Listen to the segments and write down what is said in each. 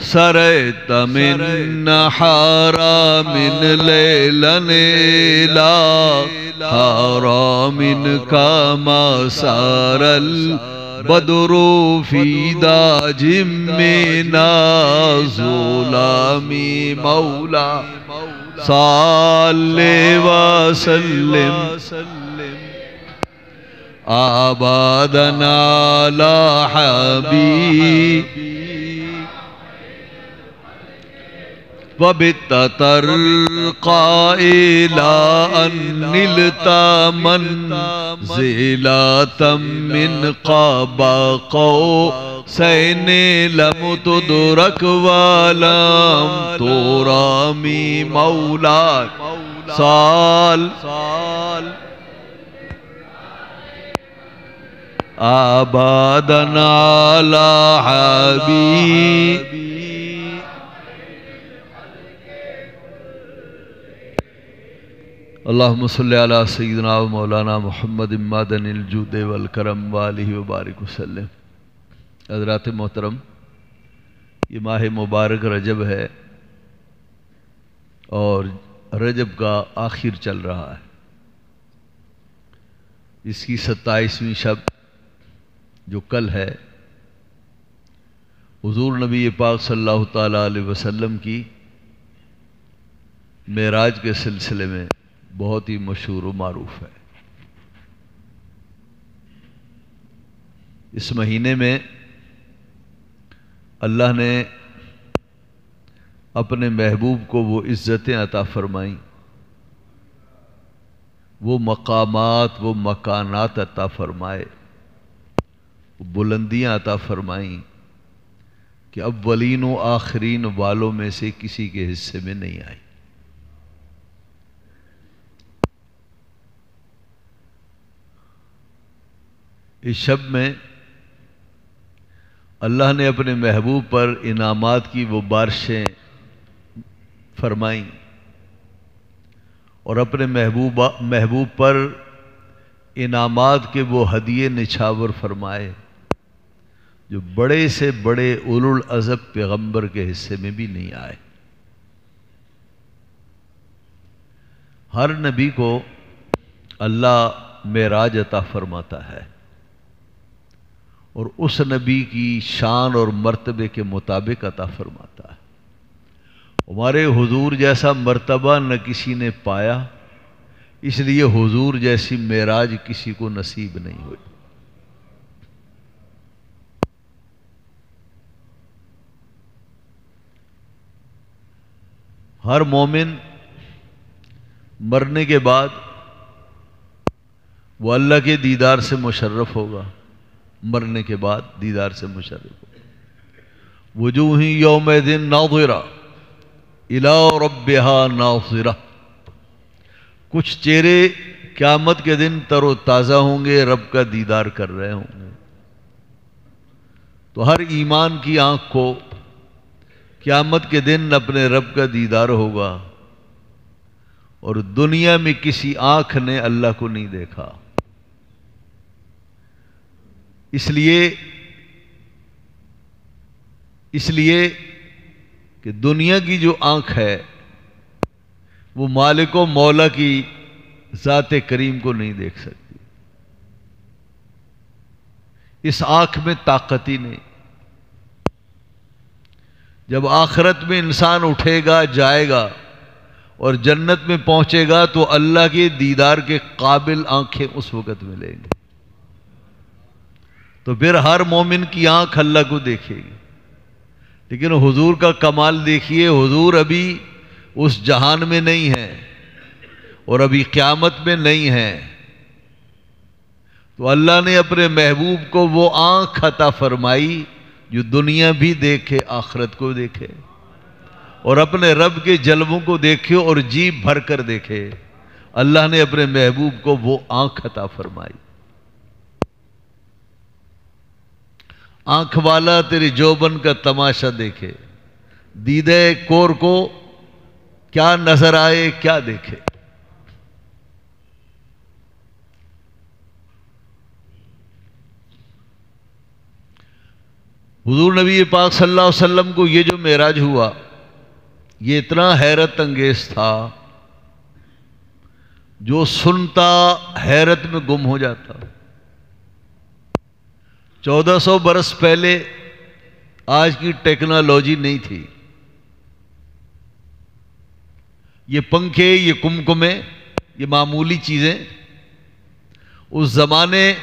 سريت من حرام ليلا إلى حرام كما سار البدر في داج من الظلام مولا صل وسلم أبدا على حبيب وبالتترقى إلى أن نلت منزلة من قاب قوسين لم تدرك ولم ترامي مولاي صل أبدا على حبيب اللهم صل على سيدنا ومولانا محمد معدن الجود والکرم وآلہ وبارک وسلم۔ حضرات محترم، یہ ماہ مبارک رجب ہے اور رجب کا آخر چل رہا ہے۔ اس کی 27ویں شب جو کل ہے، حضور نبی پاک صلی اللہ تعالیٰ علیہ وسلم کی معراج کے سلسلے میں بہت ہی مشہور و معروف ہے۔ اس مہینے میں اللہ نے اپنے محبوب کو وہ عزتیں عطا فرمائیں، وہ مقامات، وہ مکانات عطا فرمائے، وہ بلندیاں عطا فرمائیں کہ اولین و آخرین والوں میں سے کسی کے حصے میں نہیں آئی۔ اس شب میں اللہ نے اپنے محبوب پر انعامات کی وہ بارشیں فرمائیں اور اپنے محبوب پر انعامات کے وہ ہدیے نچھاور فرمائے جو بڑے سے بڑے اولو العزم پیغمبر کے حصے میں بھی نہیں آئے۔ ہر نبی کو اللہ معراج عطا فرماتا ہے اور اس نبی کی شان اور مرتبے کے مطابق عطا فرماتا ہے۔ ہمارے حضور جیسا مرتبہ نہ کسی نے پایا، اس لیے حضور جیسی معراج کسی کو نصیب نہیں ہوئی۔ ہر مومن مرنے کے بعد وہ اللہ کے دیدار سے مشرف ہوگا، مرنے کے بعد دیدار سے مشرف ہوگا۔ وجوہ یومئذ ناظرہ الی ربہا ناظرہ، کچھ چہرے قیامت کے دن تر و تازہ ہوں گے، رب کا دیدار کر رہے ہوں گے۔ تو ہر ایمان کی آنکھ کو قیامت کے دن اپنے رب کا دیدار ہوگا، اور دنیا میں کسی آنکھ نے اللہ کو نہیں دیکھا۔ اس لیے کہ دنیا کی جو آنکھ ہے وہ مالک و مولا کی ذات کریم کو نہیں دیکھ سکتی۔ اس آنکھ میں طاقت ہی نہیں۔ جب آخرت میں انسان اٹھے گا، جائے گا اور جنت میں پہنچے گا تو اللہ کے دیدار کے قابل آنکھیں اس وقت ملیں گی۔ تو پھر ہر مومن کی آنکھ اللہ کو دیکھے گی، لیکن حضور کا کمال دیکھیے، حضور ابھی اس جہان میں نہیں ہیں اور ابھی قیامت میں نہیں ہیں، تو اللہ نے اپنے محبوب کو وہ آنکھ عطا فرمائی جو دنیا بھی دیکھے، آخرت کو دیکھے اور اپنے رب کے جلووں کو دیکھے اور جی بھر کر دیکھے۔ اللہ نے اپنے محبوب کو وہ آنکھ عطا فرمائی۔ آنکھ والا تیری جوبن کا تماشا دیکھے، دیدے کور کو کیا نظر آئے، کیا دیکھے۔ حضور نبی پاک صلی اللہ علیہ وسلم کو یہ جو معراج ہوا یہ اتنا حیرت انگیز تھا، جو سنتا حیرت میں گم ہو جاتا۔ 1400 برس پہلے آج کی ٹیکنالوجی نہیں تھی، یہ پنکھے، یہ کمکمے، یہ معمولی چیزیں اس زمانے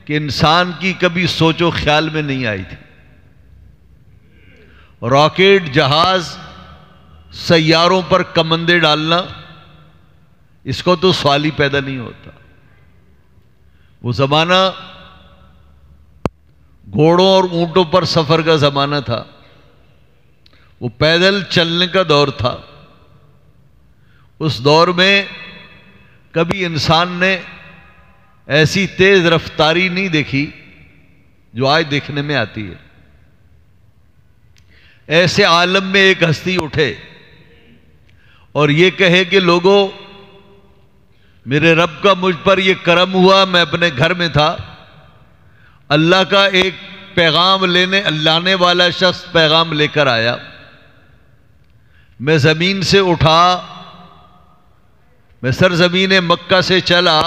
کے انسان کی کبھی سوچ و خیال میں نہیں آئی تھی۔ راکٹ، جہاز، سیاروں پر کمندے ڈالنا، اس کو تو سوال ہی پیدا نہیں ہوتا۔ وہ زمانہ گھوڑوں اور اونٹوں پر سفر کا زمانہ تھا، وہ پیدل چلنے کا دور تھا۔ اس دور میں کبھی انسان نے ایسی تیز رفتاری نہیں دیکھی جو آج دیکھنے میں آتی ہے۔ ایسے عالم میں ایک ہستی اٹھے اور یہ کہے کہ لوگوں، میرے رب کا مجھ پر یہ کرم ہوا، میں اپنے گھر میں تھا، اللہ کا ایک پیغام لانے والا شخص پیغام لے کر آیا، میں زمین سے اٹھا، میں سرزمین مکہ سے چلا،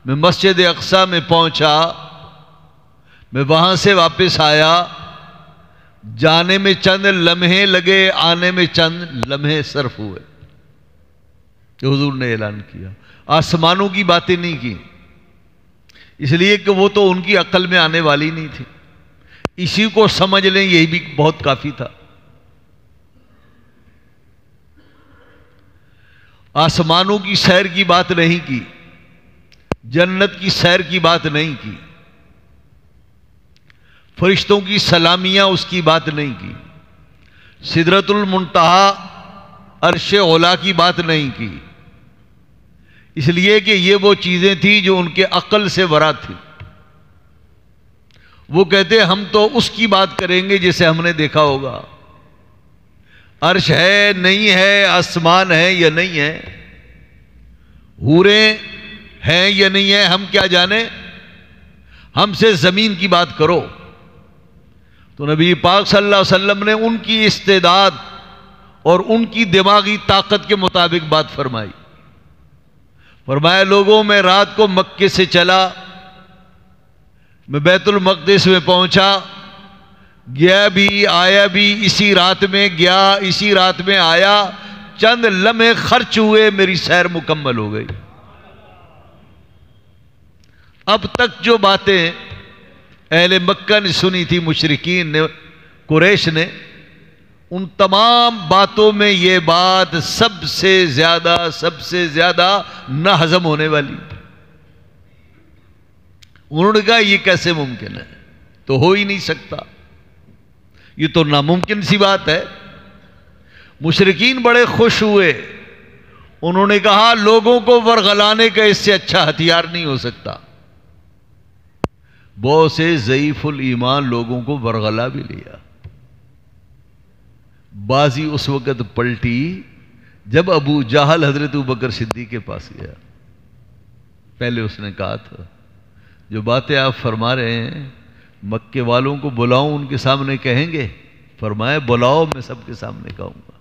میں مسجد اقصی میں پہنچا، میں وہاں سے واپس آیا، جانے میں چند لمحے لگے، آنے میں چند لمحے صرف ہوئے۔ حضور نے اعلان کیا، آسمانوں کی باتیں نہیں کی، اس لیے کہ وہ تو ان کی عقل میں آنے والی نہیں تھی، اسی کو سمجھ لیں یہی بھی بہت کافی تھا۔ آسمانوں کی سیر کی بات نہیں کی، جنت کی سیر کی بات نہیں کی، فرشتوں کی سلامیاں اس کی بات نہیں کی، سدرۃ المنتہا عرش اولا کی بات نہیں کی، اس لیے کہ یہ وہ چیزیں تھیں جو ان کے عقل سے ورا تھی۔ وہ کہتے ہم تو اس کی بات کریں گے جسے ہم نے دیکھا ہوگا، عرش ہے نہیں ہے، آسمان ہے یا نہیں ہے، حوریں ہیں یا نہیں ہے، ہم کیا جانیں، ہم سے زمین کی بات کرو۔ تو نبی پاک صلی اللہ علیہ وسلم نے ان کی استعداد اور ان کی دماغی طاقت کے مطابق بات فرمائی۔ فرمایا لوگوں، میں رات کو مکے سے چلا، میں بیت المقدس میں پہنچا، گیا بھی آیا بھی اسی رات میں، گیا اسی رات میں آیا، چند لمحے خرچ ہوئے، میری سیر مکمل ہو گئی۔ اب تک جو باتیں اہل مکہ نے سنی تھی، مشرکین نے، قریش نے، ان تمام باتوں میں یہ بات سب سے زیادہ نہ ہضم ہونے والی۔ انہوں نے کہا یہ کیسے ممکن ہے، تو ہو ہی نہیں سکتا، یہ تو ناممکن سی بات ہے۔ مشرکین بڑے خوش ہوئے، انہوں نے کہا لوگوں کو ورغلانے کا اس سے اچھا ہتھیار نہیں ہو سکتا۔ بہت سے ضعیف الایمان لوگوں کو ورغلا بھی لیا۔ بازی اس وقت پلٹی جب ابو جہل حضرت ابوبکر صدیق کے پاس گیا۔ پہلے اس نے کہا تھا جو باتیں آپ فرما رہے ہیں مکے والوں کو بلاؤں ان کے سامنے کہیں گے؟ فرمایا بلاؤ، میں سب کے سامنے کہوں گا۔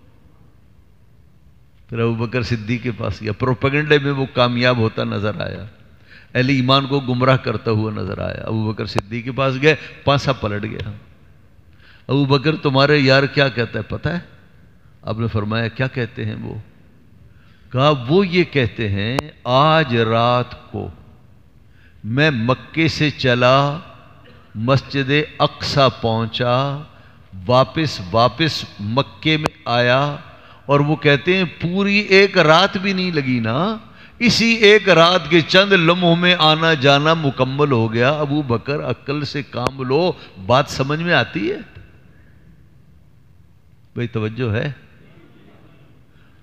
پھر ابوبکر صدیق کے پاس گیا، پروپیگنڈے میں وہ کامیاب ہوتا نظر آیا، اہل ایمان کو گمراہ کرتا ہوا نظر آیا۔ ابوبکر صدیق کے پاس گئے، پانسا پلٹ گیا۔ ابوبکر تمہارے یار کیا کہتا ہے پتہ ہے؟ آپ نے فرمایا کیا کہتے ہیں وہ؟ کہا وہ یہ کہتے ہیں آج رات کو میں مکے سے چلا، مسجد اقصی پہنچا، واپس مکے میں آیا، اور وہ کہتے ہیں پوری ایک رات بھی نہیں لگی نا، اسی ایک رات کے چند لمحوں میں آنا جانا مکمل ہو گیا۔ ابو بکر عقل سے کام لو، بات سمجھ میں آتی ہے؟ بھئی توجہ ہے؟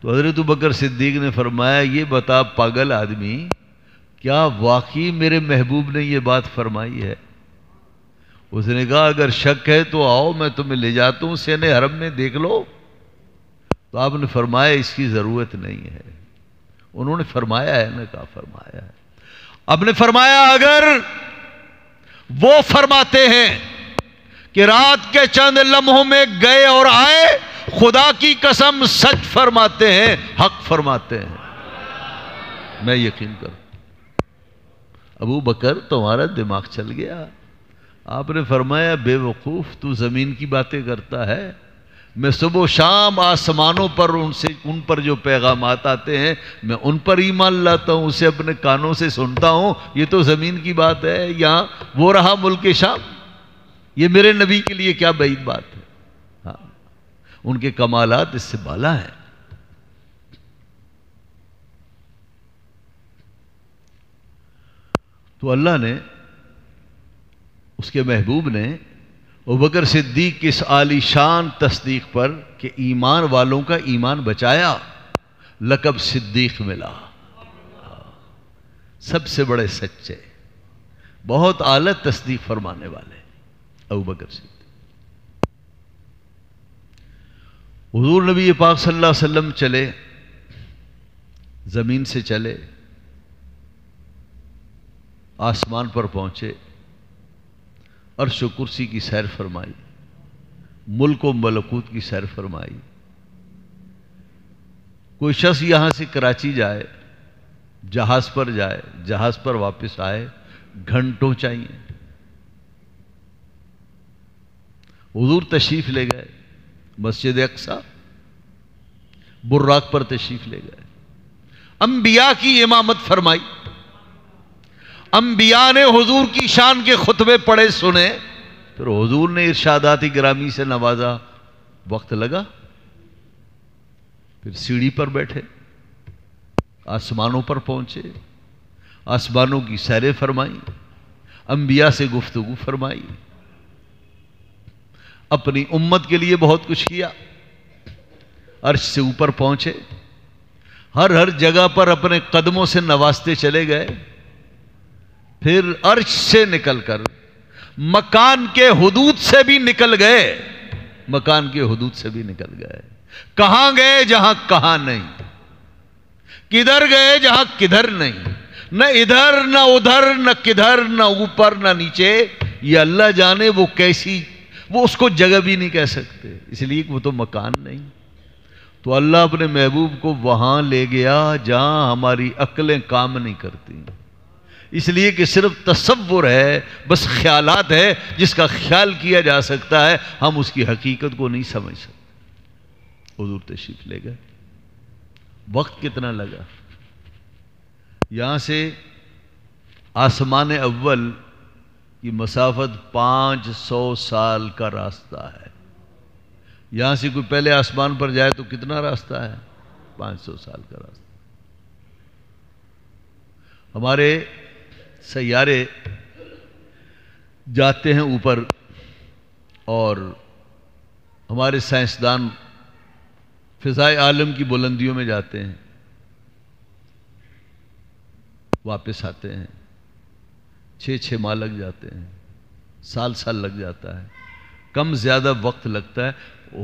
تو حضرت ابوبکر صدیق نے فرمایا یہ بتا پاگل آدمی، کیا واقعی میرے محبوب نے یہ بات فرمائی ہے؟ اس نے کہا اگر شک ہے تو آؤ، میں تمہیں لے جاتا ہوں سین حرم میں، دیکھ لو۔ تو آپ نے فرمایا اس کی ضرورت نہیں ہے۔ انہوں نے فرمایا ہے نا، کہا فرمایا ہے۔ اب نے فرمایا اگر وہ فرماتے ہیں کہ رات کے چند لمحوں میں گئے اور آئے، خدا کی قسم سچ فرماتے ہیں، حق فرماتے ہیں، میں یقین کروں۔ ابو بکر تمہارا دماغ چل گیا۔ آپ نے فرمایا بے وقوف، تو زمین کی باتیں کرتا ہے، میں صبح و شام آسمانوں پر ان پر جو پیغامات آتے ہیں میں ان پر ایمان لاتا ہوں، اسے اپنے کانوں سے سنتا ہوں، یہ تو زمین کی بات ہے۔ یہاں وہ رہا ملک شام، یہ میرے نبی کے لیے کیا بعید بات ہے۔ ہاں، ان کے کمالات اس سے بالا ہیں۔ تو اللہ نے، اس کے محبوب نے ابوبکر صدیق کی اس عالی شان تصدیق پر کہ ایمان والوں کا ایمان بچایا، لقب صدیق ملا، سب سے بڑے سچے، بہت اعلی تصدیق فرمانے والے ابوبکر صدیق۔ حضور نبی پاک صلی اللہ علیہ وسلم چلے، زمین سے چلے، آسمان پر پہنچے، عرش و کرسی کی سیر فرمائی، ملک و ملکوت کی سیر فرمائی۔ کوئی شخص یہاں سے کراچی جائے، جہاز پر جائے، جہاز پر واپس آئے، گھنٹوں چاہیے۔ حضور تشریف لے گئے مسجد اقصی، براق پر تشریف لے گئے، انبیاء کی امامت فرمائی، انبیاء نے حضور کی شان کے خطبے پڑھے سنے، پھر حضور نے ارشادات گرامی سے نوازا، وقت لگا، پھر سیڑھی پر بیٹھے، آسمانوں پر پہنچے، آسمانوں کی سیریں فرمائی، انبیاء سے گفتگو فرمائی، اپنی امت کے لیے بہت کچھ کیا، عرش سے اوپر پہنچے، ہر جگہ پر اپنے قدموں سے نوازتے چلے گئے، پھر عرش سے نکل کر مکان کے حدود سے بھی نکل گئے، مکان کے حدود سے بھی نکل گئے۔ کہاں گئے؟ جہاں کہاں نہیں، کدھر گئے؟ جہاں کدھر نہیں، نہ ادھر نہ ادھر، نہ کدھر، نہ اوپر نہ نیچے، یہ اللہ جانے وہ کیسی، وہ اس کو جگہ بھی نہیں کہہ سکتے، اس لیے کہ وہ تو مکان نہیں۔ تو اللہ اپنے محبوب کو وہاں لے گیا جہاں ہماری عقلیں کام نہیں کرتی، اس لیے کہ صرف تصور ہے، بس خیالات ہے، جس کا خیال کیا جا سکتا ہے، ہم اس کی حقیقت کو نہیں سمجھ سکتے۔ حضور تشریف لے گئے، وقت کتنا لگا؟ یہاں سے آسمان اول کی مسافت 500 سال کا راستہ ہے۔ یہاں سے کوئی پہلے آسمان پر جائے تو کتنا راستہ ہے؟ 500 سال کا راستہ۔ ہمارے سیارے جاتے ہیں اوپر، اور ہمارے سائنسدان فضائے عالم کی بلندیوں میں جاتے ہیں، واپس آتے ہیں، 6 ماہ لگ جاتے ہیں، سال لگ جاتا ہے، کم زیادہ وقت لگتا ہے۔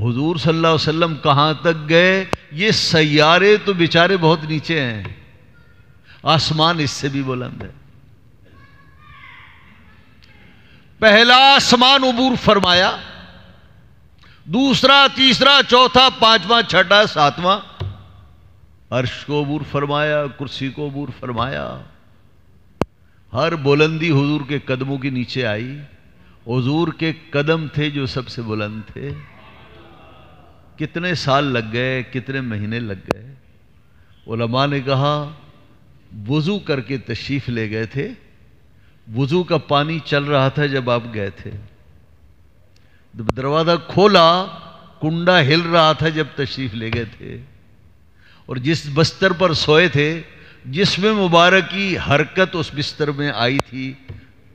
حضور صلی اللہ علیہ وسلم کہاں تک گئے؟ یہ سیارے تو بیچارے بہت نیچے ہیں، آسمان اس سے بھی بلند ہے۔ پہلا آسمان عبور فرمایا، دوسرا، تیسرا، چوتھا، پانچواں، چھٹا، ساتواں، عرش کو عبور فرمایا، کرسی کو عبور فرمایا، ہر بلندی حضور کے قدموں کے نیچے آئی۔ حضور کے قدم تھے جو سب سے بلند تھے۔ کتنے سال لگ گئے، کتنے مہینے لگ گئے؟ علماء نے کہا وضو کر کے تشریف لے گئے تھے، وضو کا پانی چل رہا تھا جب آپ گئے تھے، دروازہ کھولا، کنڈا ہل رہا تھا جب تشریف لے گئے تھے، اور جس بستر پر سوئے تھے، جس میں مبارک کی حرکت اس بستر میں آئی تھی،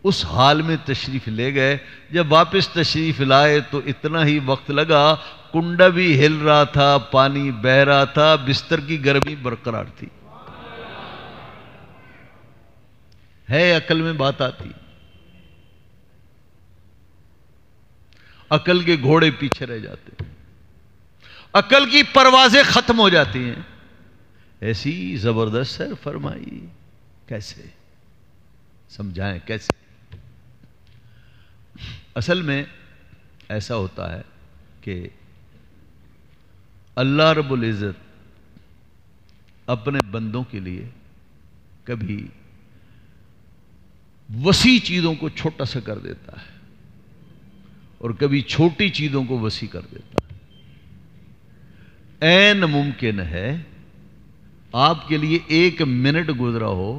اس حال میں تشریف لے گئے۔ جب واپس تشریف لائے تو اتنا ہی وقت لگا، کنڈا بھی ہل رہا تھا، پانی بہہ رہا تھا، بستر کی گرمی برقرار تھی۔ ہے عقل میں بات آتی، عقل کے گھوڑے پیچھے رہ جاتے ہیں، عقل کی پروازیں ختم ہو جاتی ہیں۔ ایسی زبردست سیر فرمائی، کیسے سمجھائیں، کیسے؟ اصل میں ایسا ہوتا ہے کہ اللہ رب العزت اپنے بندوں کے لیے کبھی وسیع چیزوں کو چھوٹا سا کر دیتا ہے اور کبھی چھوٹی چیزوں کو وسیع کر دیتا ہے. عین ممکن ہے آپ کے لیے 1 منٹ گزرا ہو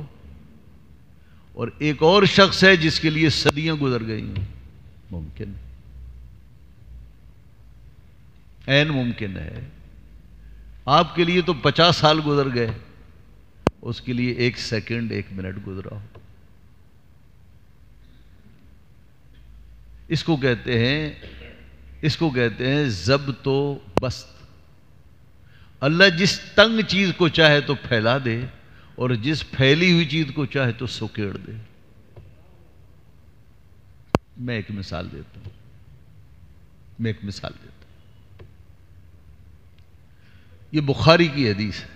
اور ایک اور شخص ہے جس کے لیے صدیاں گزر گئی ہیں. ممکن عین ممکن ہے. آپ کے لیے تو 50 سال گزر گئے، اس کے لیے 1 سیکنڈ 1 منٹ گزرا ہو. اس کو کہتے ہیں ضبط و بسط. اللہ جس تنگ چیز کو چاہے تو پھیلا دے اور جس پھیلی ہوئی چیز کو چاہے تو سکیڑ دے. میں ایک مثال دیتا ہوں. یہ بخاری کی حدیث ہے.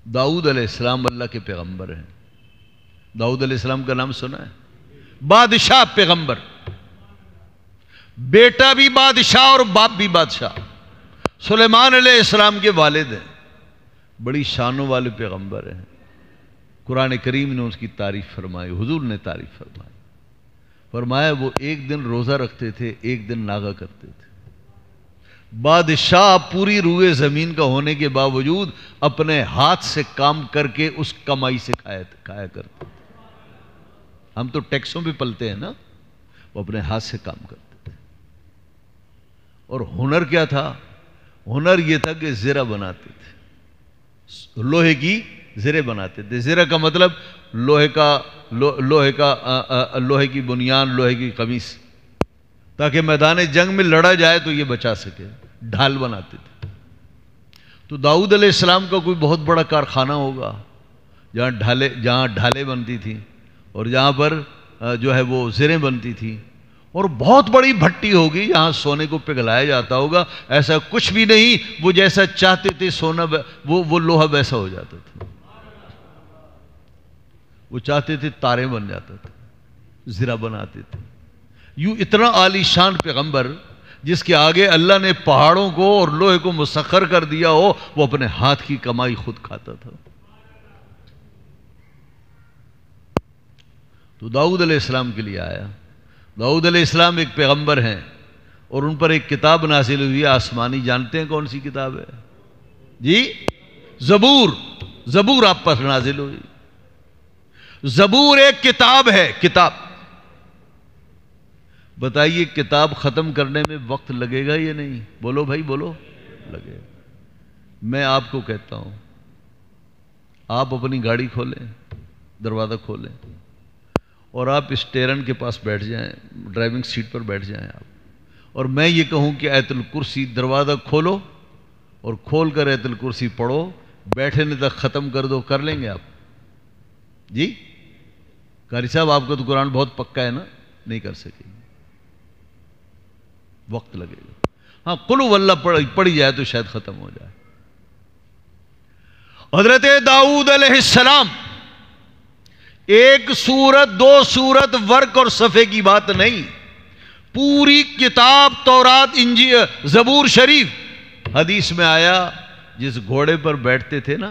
داؤد علیہ السلام اللہ کے پیغمبر ہیں. داؤد علیہ السلام کا نام سنا ہے؟ بادشاہ پیغمبر، بیٹا بھی بادشاہ اور باپ بھی بادشاہ. سلیمان علیہ السلام کے والد ہیں، بڑی شانوں والے پیغمبر ہیں. قرآن کریم نے اس کی تعریف فرمائی، حضور نے تعریف فرمائی. فرمایا وہ ایک دن روزہ رکھتے تھے، ایک دن ناغہ کرتے تھے. بادشاہ پوری روئے زمین کا ہونے کے باوجود اپنے ہاتھ سے کام کر کے اس کمائی سے کھایا کرتے تھے. ہم تو ٹیکسوں پہ پلتے ہیں نا، وہ اپنے ہاتھ سے کام کرتے تھے. اور ہنر کیا تھا؟ ہنر یہ تھا کہ زرہ بناتے تھے، لوہے کی زرے بناتے تھے. زرہ کا مطلب لوہے کی بنیان، لوہے کی قمیص، تاکہ میدان جنگ میں لڑا جائے تو یہ بچا سکے. ڈھال بناتے تھے. تو داؤد علیہ السلام کا کوئی بہت بڑا کارخانہ ہوگا جہاں ڈھالیں بنتی تھیں اور جہاں پر جو ہے وہ زریں بنتی تھیں، اور بہت بڑی بھٹی ہوگی جہاں سونے کو پگھلایا جاتا ہوگا. ایسا کچھ بھی نہیں، وہ جیسا چاہتے تھے سونا وہ لوہا ویسا ہو جاتا تھا. وہ چاہتے تھے تارے بن جاتا تھا، زرہ بناتے تھے. یوں اتنا عالی شان پیغمبر جس کے آگے اللہ نے پہاڑوں کو اور لوہے کو مسخر کر دیا ہو، وہ اپنے ہاتھ کی کمائی خود کھاتا تھا. تو داؤد علیہ السلام کے لیے آیا. داؤد علیہ السلام ایک پیغمبر ہیں اور ان پر ایک کتاب نازل ہوئی آسمانی. جانتے ہیں کون سی کتاب ہے؟ جی، زبور آپ پر نازل ہوئی. زبور ایک کتاب ہے. کتاب بتائیے، کتاب ختم کرنے میں وقت لگے گا یا نہیں؟ بولو بھائی، بولو. لگے. میں آپ کو کہتا ہوں، آپ اپنی گاڑی کھولیں، دروازہ کھولیں اور آپ اسٹیرن کے پاس بیٹھ جائیں، ڈرائیونگ سیٹ پر بیٹھ جائیں آپ، اور میں یہ کہوں کہ آیت الکرسی دروازہ کھولو اور کھول کر آیت الکرسی پڑھو، بیٹھنے تک ختم کر دو، کر لیں گے آپ؟ جی قاری صاحب، آپ کا تو قرآن بہت پکا ہے نا، نہیں کر سکے، وقت لگے گا. ہاں، قل هو اللہ پڑھی جائے تو شاید ختم ہو جائے. حضرت داؤد علیہ السلام ایک سورت، 2 سورت، ورق اور صفحے کی بات نہیں، پوری کتاب تورات، انجیل، زبور شریف. حدیث میں آیا جس گھوڑے پر بیٹھتے تھے نا،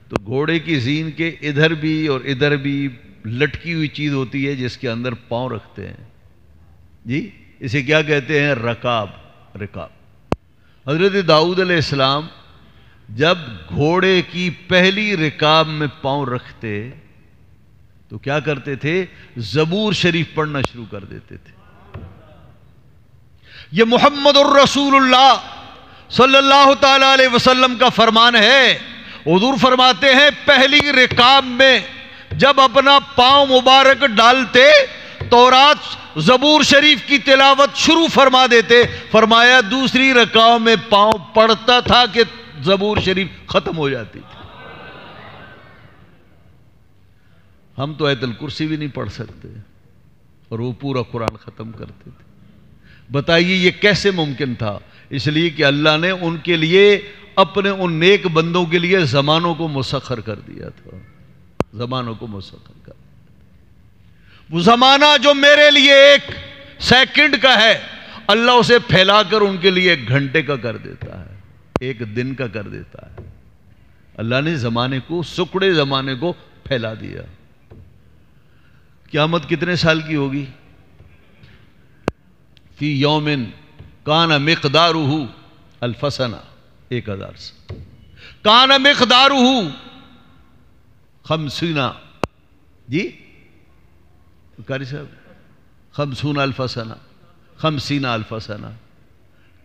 تو گھوڑے کی زین کے ادھر بھی اور ادھر بھی لٹکی ہوئی چیز ہوتی ہے جس کے اندر پاؤں رکھتے ہیں. جی اسے کیا کہتے ہیں؟ رکاب. حضرت داؤد علیہ السلام جب گھوڑے کی پہلی رکاب میں پاؤں رکھتے تو کیا کرتے تھے؟ زبور شریف پڑھنا شروع کر دیتے تھے. یہ محمد الرسول اللہ صلی اللہ تعالی علیہ وسلم کا فرمان ہے. حضور فرماتے ہیں پہلی رکاب میں جب اپنا پاؤں مبارک ڈالتے، تورات زبور شریف کی تلاوت شروع فرما دیتے. فرمایا دوسری رکعت میں پاؤں پڑتا تھا کہ زبور شریف ختم ہو جاتی تھی. ہم تو آیت الکرسی بھی نہیں پڑھ سکتے اور وہ پورا قرآن ختم کرتے تھے. بتائیے یہ کیسے ممکن تھا؟ اس لیے کہ اللہ نے ان کے لیے، اپنے ان نیک بندوں کے لیے زمانوں کو مسخر کر دیا تھا. زمانوں کو مسخر کر دیا. وہ زمانہ جو میرے لیے 1 سیکنڈ کا ہے، اللہ اسے پھیلا کر ان کے لیے 1 گھنٹے کا کر دیتا ہے، 1 دن کا کر دیتا ہے۔ اللہ نے زمانے کو، سکڑے زمانے کو پھیلا دیا۔ قیامت کتنے سال کی ہوگی؟ فی یومن کان مقدارہ الف سنہ، 1000 سال۔ کان مقدارہ 50 جی قاری صاحب 50 الف سنہ، 50 الف سنہ۔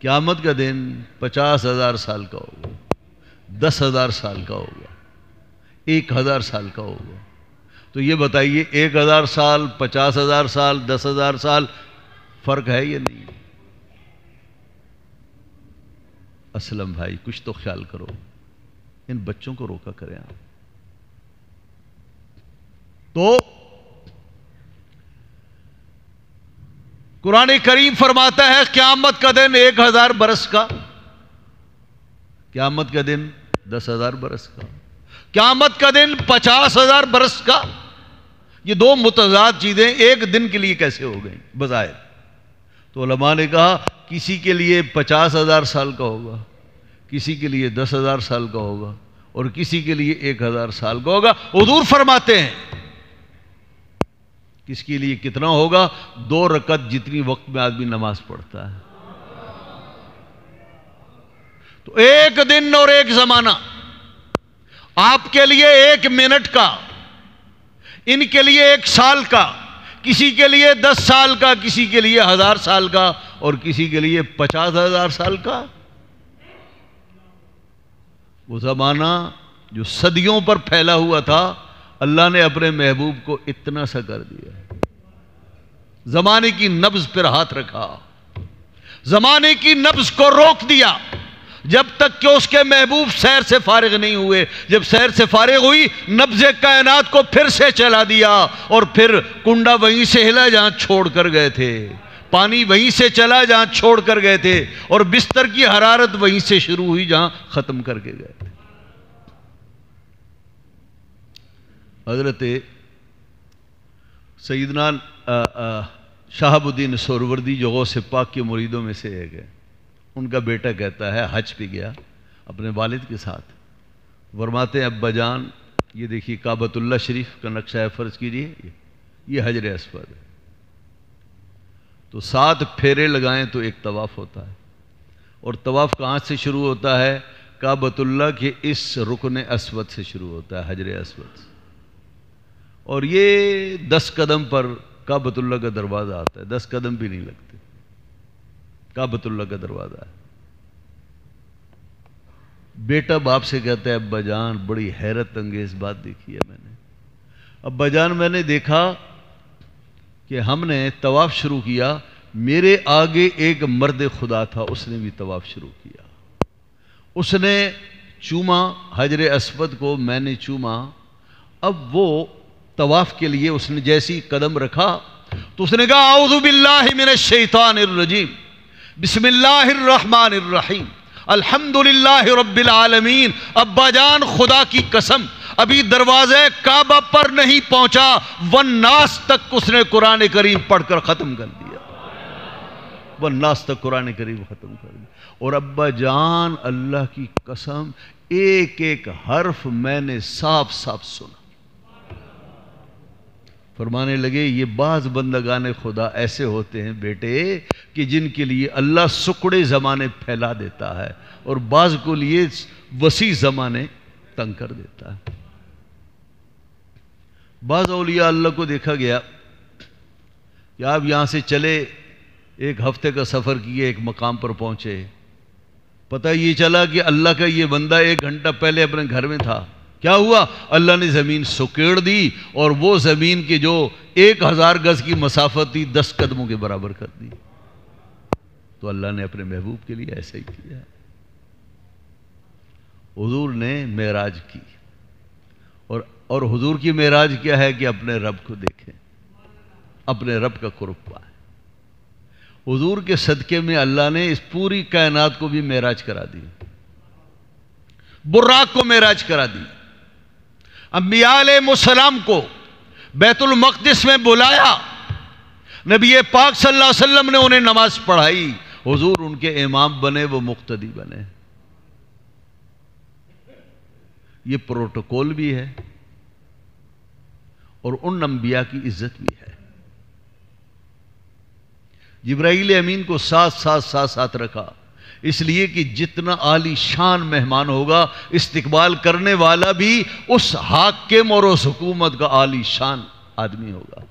قیامت کا دن 50,000 سال کا ہوگا، 10,000 سال کا ہوگا، 1,000 سال کا ہوگا۔ تو یہ بتائیے 1,000 سال، 50,000 سال، 10,000 سال، فرق ہے یا نہیں؟ اسلم بھائی کچھ تو خیال کرو، ان بچوں کو روکا کریں آپ۔ تو قرآن کریم فرماتا ہے قیامت کا دن 1,000 برس کا، قیامت کا دن 10,000 برس کا، قیامت کا دن 50,000 برس کا۔ یہ 2 متضاد چیزیں ایک دن کے لیے کیسے ہو گئیں بظاہر؟ تو علماء نے کہا کسی کے لیے 50,000 سال کا ہوگا، کسی کے لیے 10,000 سال کا ہوگا، اور کسی کے لیے 1,000 سال کا ہوگا۔ حضور فرماتے ہیں کس کے لیے کتنا ہوگا؟ 2 رکعت جتنی وقت میں آدمی نماز پڑھتا ہے۔ تو 1 دن اور 1 زمانہ، آپ کے لیے 1 منٹ کا، ان کے لیے 1 سال کا، کسی کے لیے 10 سال کا، کسی کے لیے 1,000 سال کا، اور کسی کے لیے 50,000 سال کا۔ وہ زمانہ جو صدیوں پر پھیلا ہوا تھا، اللہ نے اپنے محبوب کو اتنا سا کر دیا۔ زمانے کی نبض پر ہاتھ رکھا، زمانے کی نبض کو روک دیا، جب تک کہ اس کے محبوب سیر سے فارغ نہیں ہوئے۔ جب سیر سے فارغ ہوئی، نبض کائنات کو پھر سے چلا دیا، اور پھر کنڈا وہیں سے ہلا جہاں چھوڑ کر گئے تھے، پانی وہیں سے چلا جہاں چھوڑ کر گئے تھے، اور بستر کی حرارت وہیں سے شروع ہوئی جہاں ختم کر کے گئے تھے۔ حضرت سیدنا شہاب الدین سہروردی جو غوث پاک کے مریدوں میں سے ایک ہے، ان کا بیٹا کہتا ہے حج پہ گیا اپنے والد کے ساتھ، فرماتے ہیں ابا جان یہ دیکھیے کعبۃ اللہ شریف کا نقشہ فرض کیجیے، یہ حجر اسود ہے، تو 7 پھیرے لگائیں تو ایک طواف ہوتا ہے، اور طواف کہاں سے شروع ہوتا ہے؟ کعبۃ اللہ کے اس رکن اسود سے شروع ہوتا ہے، حجر اسود سے، اور یہ 10 قدم پر کعبۃ اللہ کا دروازہ آتا ہے، 10 قدم بھی نہیں لگتے، کعبۃ اللہ کا دروازہ ہے۔ بیٹا باپ سے کہتا ہے ابا جان بڑی حیرت انگیز بات دیکھی ہے میں نے، ابا جان میں نے دیکھا کہ ہم نے طواف شروع کیا، میرے آگے ایک مرد خدا تھا، اس نے بھی طواف شروع کیا، اس نے چوما حجر اسود کو، میں نے چوما، اب وہ طواف کے لیے اس نے جیسی قدم رکھا تو اس نے کہا اعوذ باللہ من الشیطان الرجیم، بسم اللہ الرحمن الرحیم، الحمدللہ رب العالمین۔ ابا جان خدا کی قسم ابھی دروازے کعبہ پر نہیں پہنچا، والناس تک اس نے قرآن کریم پڑھ کر ختم کر دیا، والناس تک قرآن کریم ختم کر دیا۔ اور ابا جان اللہ کی قسم ایک ایک حرف میں نے صاف صاف سنا۔ فرمانے لگے یہ بعض بندگان خدا ایسے ہوتے ہیں بیٹے کہ جن کے لیے اللہ سکڑے زمانے پھیلا دیتا ہے، اور بعض کو لیے وسیع زمانے تنگ کر دیتا ہے۔ بعض اولیاء اللہ کو دیکھا گیا کہ آپ یہاں سے چلے، 1 ہفتے کا سفر کیے، ایک مقام پر پہنچے، پتہ یہ چلا کہ اللہ کا یہ بندہ 1 گھنٹہ پہلے اپنے گھر میں تھا، کیا ہوا؟ اللہ نے زمین سکیڑ دی، اور وہ زمین کے جو 1000 گز کی مسافت تھی 10 قدموں کے برابر کر دی۔ تو اللہ نے اپنے محبوب کے لیے ایسا ہی کیا۔ حضور نے معراج کی، اور حضور کی معراج کیا ہے کہ اپنے رب کو دیکھیں، اپنے رب کا قرب پائیں۔ حضور کے صدقے میں اللہ نے اس پوری کائنات کو بھی معراج کرا دی، براق کو معراج کرا دی، انبیاء علیہ السلام کو بیت المقدس میں بلایا، نبی پاک صلی اللہ علیہ وسلم نے انہیں نماز پڑھائی، حضور ان کے امام بنے، وہ مقتدی بنے۔ یہ پروٹوکول بھی ہے اور ان انبیاء کی عزت بھی ہے۔ جبرائیل امین کو ساتھ رکھا، اس لیے کہ جتنا عالی شان مہمان ہوگا، استقبال کرنے والا بھی اس حاکم اور اس حکومت کا عالی شان آدمی ہوگا۔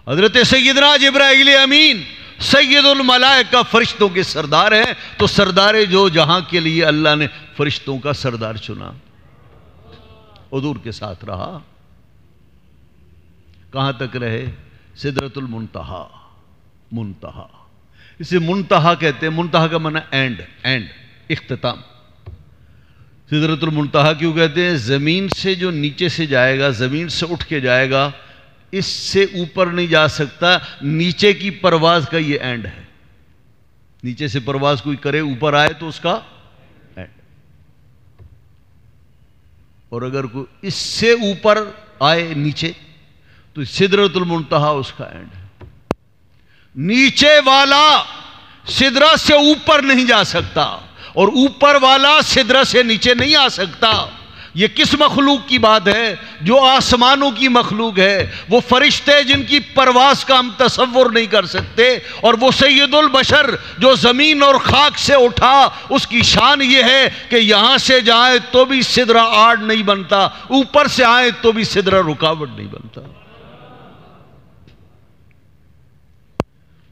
حضرت سیدنا جبرائیل امین سید الملائکہ، فرشتوں کے سردار ہیں، تو سردار جو جہاں کے لیے اللہ نے فرشتوں کا سردار چنا، حضور کے ساتھ رہا۔ کہاں تک رہے؟ سدرۃ المنتہا، منتہا، اسے منتہا کہتے ہیں۔ منتہا کا معنی اینڈ، اختتام۔ سدرۃ المنتہا کیوں کہتے ہیں؟ زمین سے جو نیچے سے جائے گا، زمین سے اٹھ کے جائے گا، اس سے اوپر نہیں جا سکتا، نیچے کی پرواز کا یہ اینڈ ہے۔ نیچے سے پرواز کوئی کرے، اوپر آئے تو اس کا اینڈ، اور اگر کوئی اس سے اوپر آئے نیچے تو سدرۃ المنتہا اس کا اینڈ ہے۔ نیچے والا سدرہ سے اوپر نہیں جا سکتا اور اوپر والا سدرہ سے نیچے نہیں آ سکتا۔ یہ کس مخلوق کی بات ہے؟ جو آسمانوں کی مخلوق ہے، وہ فرشتے جن کی پرواز کا ہم تصور نہیں کر سکتے، اور وہ سید البشر جو زمین اور خاک سے اٹھا، اس کی شان یہ ہے کہ یہاں سے جائے تو بھی سدرہ آڑ نہیں بنتا، اوپر سے آئے تو بھی سدرہ رکاوٹ نہیں بنتا۔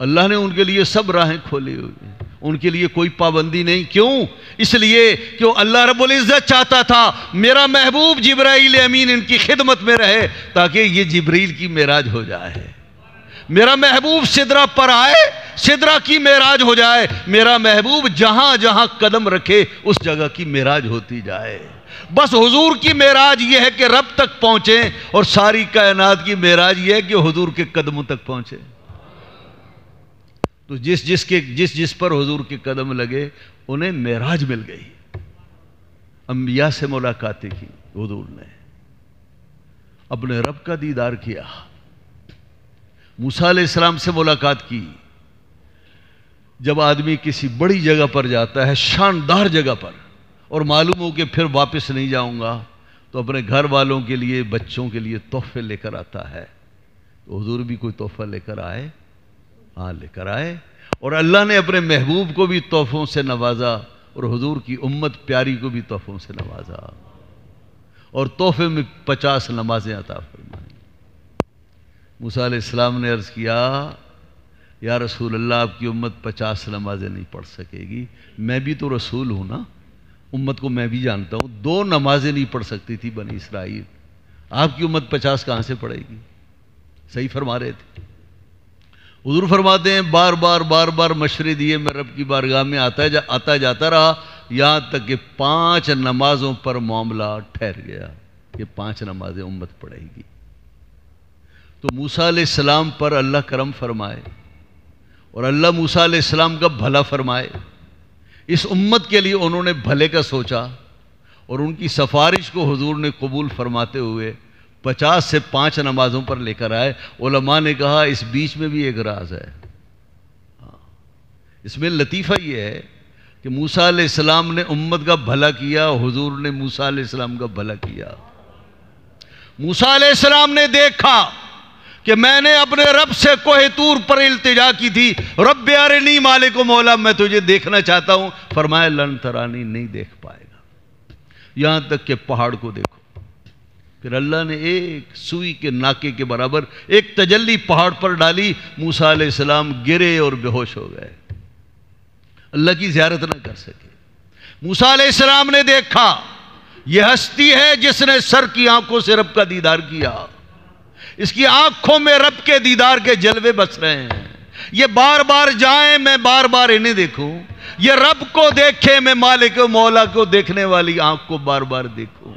اللہ نے ان کے لیے سب راہیں کھولی ہوئی ہیں، ان کے لیے کوئی پابندی نہیں۔ کیوں؟ اس لیے کہ اللہ رب العزت چاہتا تھا میرا محبوب جبرائیل امین ان کی خدمت میں رہے، تاکہ یہ جبریل کی معراج ہو جائے۔ میرا محبوب سدرہ پر آئے، سدرہ کی معراج ہو جائے۔ میرا محبوب جہاں جہاں قدم رکھے، اس جگہ کی معراج ہوتی جائے۔ بس حضور کی معراج یہ ہے کہ رب تک پہنچیں، اور ساری کائنات کی معراج یہ ہے کہ حضور کے قدموں تک پہنچے۔ تو جس پر حضور کے قدم لگے، انہیں معراج مل گئی۔ انبیاء سے ملاقاتیں کی حضور نے، اپنے رب کا دیدار کیا، موسیٰ علیہ السلام سے ملاقات کی۔ جب آدمی کسی بڑی جگہ پر جاتا ہے، شاندار جگہ پر، اور معلوم ہو کہ پھر واپس نہیں جاؤں گا، تو اپنے گھر والوں کے لیے، بچوں کے لیے تحفے لے کر آتا ہے۔ تو حضور بھی کوئی تحفہ لے کر آئے؟ ہاں، لے کر آئے۔ اور اللہ نے اپنے محبوب کو بھی تحفوں سے نوازا، اور حضور کی امت پیاری کو بھی تحفوں سے نوازا، اور تحفے میں 50 نمازیں عطا فرمائیں۔ موسیٰ علیہ السلام نے عرض کیا، یا رسول اللہ، آپ کی امت 50 نمازیں نہیں پڑھ سکے گی، میں بھی تو رسول ہوں نا، امت کو میں بھی جانتا ہوں۔ 2 نمازیں نہیں پڑھ سکتی تھی بنی اسرائیل، آپ کی امت 50 کہاں سے پڑھے گی؟ صحیح فرما رہے تھے۔ حضور فرماتے ہیں بار بار مشورے دیے، میں رب کی بارگاہ میں آتا جاتا رہا، یہاں تک کہ 5 نمازوں پر معاملہ ٹھہر گیا کہ 5 نمازیں امت پڑھے گی۔ تو موسیٰ علیہ السلام پر اللہ کرم فرمائے، اور اللہ موسیٰ علیہ السلام کا بھلا فرمائے۔ اس امت کے لیے انہوں نے بھلے کا سوچا، اور ان کی سفارش کو حضور نے قبول فرماتے ہوئے 50 سے 5 نمازوں پر لے کر آئے۔ علماء نے کہا اس بیچ میں بھی ایک راز ہے۔ اس میں لطیفہ یہ ہے کہ موسیٰ علیہ السلام نے امت کا بھلا کیا، حضور نے موسیٰ علیہ السلام کا بھلا کیا۔ موسیٰ علیہ السلام نے دیکھا کہ میں نے اپنے رب سے کوہ طور پر التجا کی تھی، رب ارنی مالک و مولا، میں تجھے دیکھنا چاہتا ہوں۔ فرمایا لن ترانی، نہیں دیکھ پائے گا، یہاں تک کہ پہاڑ کو دیکھو۔ پھر اللہ نے ایک سوئی کے ناکے کے برابر ایک تجلی پہاڑ پر ڈالی، موسیٰ علیہ السلام گرے اور بے ہوش ہو گئے، اللہ کی زیارت نہ کر سکے۔ موسیٰ علیہ السلام نے دیکھا یہ ہستی ہے جس نے سر کی آنکھوں سے رب کا دیدار کیا، اس کی آنکھوں میں رب کے دیدار کے جلوے بس رہے ہیں۔ یہ بار بار جائیں، میں بار بار انہیں دیکھوں، یہ رب کو دیکھے، میں مالک و مولا کو دیکھنے والی آنکھ کو بار بار دیکھوں۔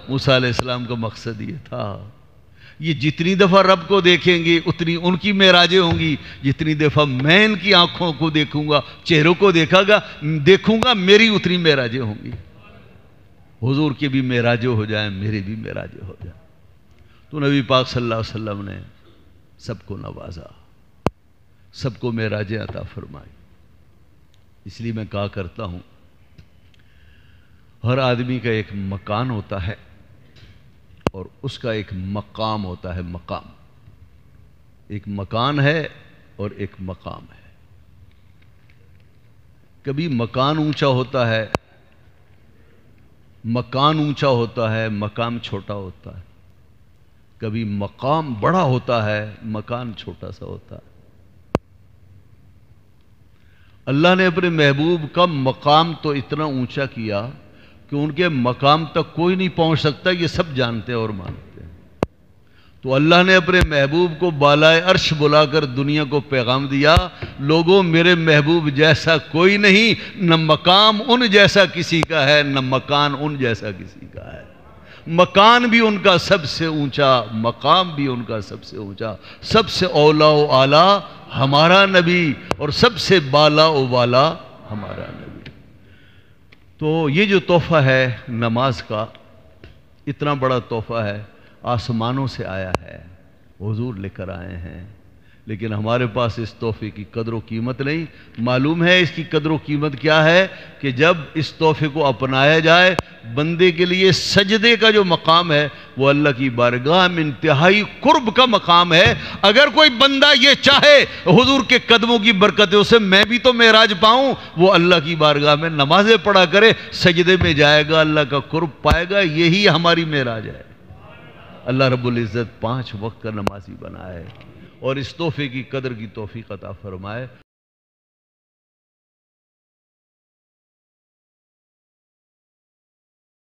موسیٰ علیہ السلام کا مقصد یہ تھا، یہ جتنی دفعہ رب کو دیکھیں گے اتنی ان کی معراجیں ہوں گی، جتنی دفعہ میں ان کی آنکھوں کو دیکھوں گا، چہروں کو دیکھوں گا، میری اتنی معراجیں ہوں گی۔ حضور کی بھی معراجیں ہو جائیں، میری بھی معراجیں ہو جائیں۔ تو نبی پاک صلی اللہ علیہ وسلم نے سب کو نوازا۔ سب کو معراج عطا فرمائے۔ اس لیے میں کہا کرتا ہوں ہر آدمی کا ایک مکان ہوتا ہے اور اس کا ایک مقام ہوتا ہے۔ مقام ایک مکان ہے اور ایک مقام ہے۔ کبھی مکان اونچا ہوتا ہے، مکان اونچا ہوتا ہے، مقام چھوٹا ہوتا ہے۔ کبھی مقام بڑا ہوتا ہے، مکان چھوٹا سا ہوتا ہے۔ اللہ نے اپنے محبوب کا مقام تو اتنا اونچا کیا کہ ان کے مقام تک کوئی نہیں پہنچ سکتا، یہ سب جانتے ہیں اور مانتے ہیں۔ تو اللہ نے اپنے محبوب کو بالائے عرش بلا کر دنیا کو پیغام دیا، لوگوں میرے محبوب جیسا کوئی نہیں، نہ مقام ان جیسا کسی کا ہے، نہ مکان ان جیسا کسی کا ہے۔ مکان بھی ان کا سب سے اونچا، مقام بھی ان کا سب سے اونچا، سب سے اولا و اعلیٰ ہمارا نبی اور سب سے بالا و بالا ہمارا نبی۔ تو یہ جو تحفہ ہے نماز کا، اتنا بڑا تحفہ ہے، آسمانوں سے آیا ہے، حضور لے کر آئے ہیں، لیکن ہمارے پاس اس تحفے کی قدر و قیمت نہیں۔ معلوم ہے اس کی قدر و قیمت کیا ہے کہ جب اس تحفے کو اپنایا جائے، بندے کے لیے سجدے کا جو مقام ہے وہ اللہ کی بارگاہ میں انتہائی قرب کا مقام ہے۔ اگر کوئی بندہ یہ چاہے حضور کے قدموں کی برکتوں سے میں بھی تو معراج پاؤں، وہ اللہ کی بارگاہ میں نمازیں پڑھا کرے، سجدے میں جائے گا، اللہ کا قرب پائے گا۔ یہی ہماری معراج ہے۔ اللہ رب العزت 5 وقت کا نمازی بنائے اور اس تحفے کی قدر کی توفیق عطا فرمائے۔